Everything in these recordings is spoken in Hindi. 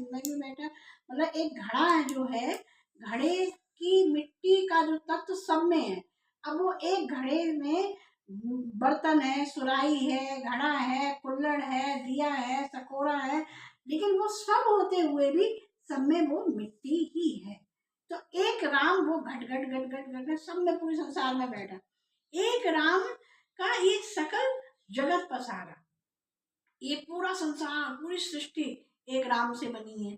में भी बैठा, मतलब एक घड़ा जो है, घड़े की मिट्टी का जो तत्व सब में है। अब वो एक घड़े में बर्तन है, सुराही है, घड़ा है, कुल्हड़ है, दिया है, सकोरा है, लेकिन वो सब होते हुए भी सब में वो मिट्टी ही है। तो एक राम वो घट घट घट घट घट घट सब में पूरे संसार में बैठा। एक राम का ये सकल जगत पसारा, ये पूरा संसार, पूरी सृष्टि एक राम से बनी है,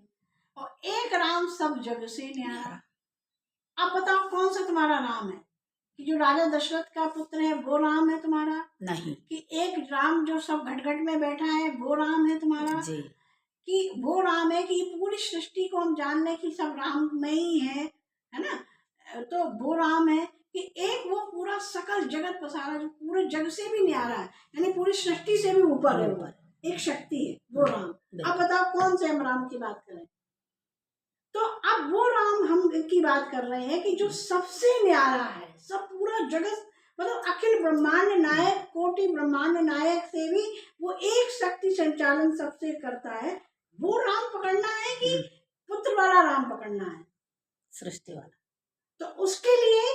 और एक राम सब जग से न्यारा। अब बताओ कौन सा तुम्हारा राम है? कि जो राजा दशरथ का पुत्र है वो राम है तुम्हारा? नहीं। कि एक राम जो सब घट घट में बैठा है वो राम है तुम्हारा? जी। कि वो राम है कि पूरी सृष्टि को हम जान लें कि सब राम में ही है ना? तो वो राम है कि एक वो पूरा सकल जगत पसारा जो पूरे जग से भी न्यारा है, यानी पूरी सृष्टि से भी ऊपर है, वो एक शक्ति है वो राम। अब बताओ कौन से हम राम की बात करें? तो अब वो राम हम की बात कर रहे हैं कि जो सबसे न्यारा है, सब पूरा जगत, मतलब अखिल ब्रह्मांड नायक, कोटि ब्रह्मांड नायक से भी वो एक शक्ति संचालन सबसे करता है। वो राम पकड़ना है कि पुत्र वाला राम पकड़ना है? सृष्टि वाला। तो उसके लिए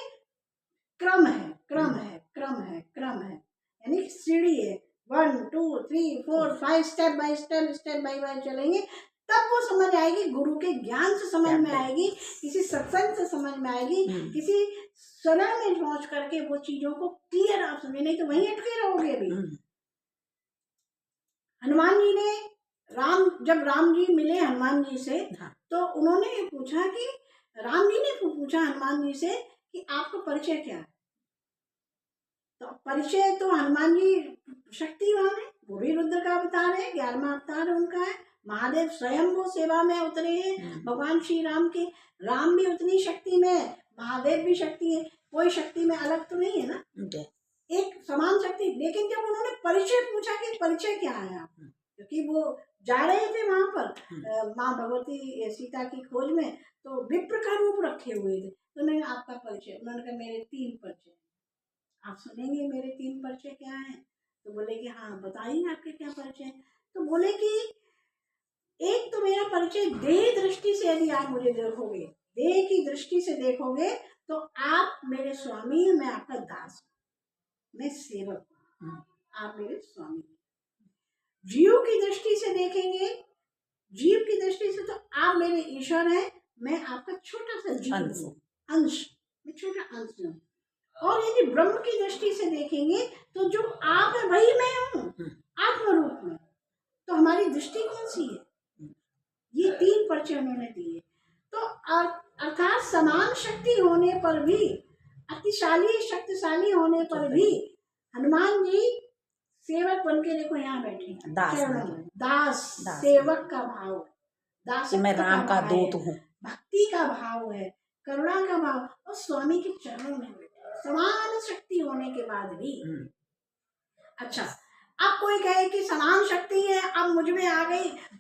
क्रम है, क्रम है, क्रम है, क्रम है, यानी सीढ़ी है। 1 2 3 4 5 स्टेप बाय स्टेप चलेंगे, तब वो समझ आएगी, गुरु के ज्ञान से समझ में आएगी, किसी सत्संग से समझ में आएगी, किसी शरण में पहुंच करके वो चीजों को क्लियर आप समझे, नहीं तो वहीं अटके रहोगे अभी। हनुमान जी ने जब राम जी मिले हनुमान जी से, तो उन्होंने पूछा कि राम जी ने पूछा हनुमान जी से कि आपका परिचय क्या है? तो परिचय तो हनुमान जी शक्तिवान है, वो भी रुद्र का अवतार है, 11वां अवतार उनका है। महादेव स्वयं वो सेवा में उतरे हैं भगवान श्री राम के। राम भी उतनी शक्ति में, महादेव भी शक्ति है, कोई शक्ति में अलग तो नहीं है ना, एक समान शक्ति। लेकिन जब उन्होंने परिचय पूछा कि परिचय क्या है आप, क्योंकि वो जा रहे थे वहां पर माँ भगवती सीता की खोज में, तो विप्र का रूप रखे हुए थे। तो उन्होंने आपका परिचय, उन्होंने कहा मेरे 3 परिचय, आप सुनेंगे मेरे 3 परिचय क्या है? तो बोले कि हाँ बताइए आपके क्या परिचय। तो बोले कि एक तो मेरा परिचय देह दृष्टि से, यदि आप मुझे देखोगे, देह की दृष्टि से देखोगे, तो आप मेरे स्वामी हैं, मैं आपका दास हूं, मैं सेवक हूं, आप मेरे स्वामी। जीव की दृष्टि से देखेंगे, जीव की दृष्टि से, तो आप मेरे ईश्वर हैं, मैं आपका छोटा सा जीव हूं, अंश, मैं छोटा अंश हूं। और यदि ब्रह्म की दृष्टि से देखेंगे, तो जो आप है वही मैं हूँ आत्म रूप में। तो हमारी दृष्टि कौन सी है? ये 3 परिचय उन्होंने दिए। तो अर्थात समान शक्ति होने पर भी, अतिशाली शक्तिशाली होने पर भी, हनुमान जी सेवक बन के देखो यहाँ बैठे, दास सेवक का भाव, दास मैं राम का दूत हूँ, भक्ति का भाव है, करुणा का भाव, और स्वामी के चरणों में बैठे समान शक्ति होने के बाद भी। अच्छा, अब कोई कहे कि समान शक्ति है, अब मुझ में आ गई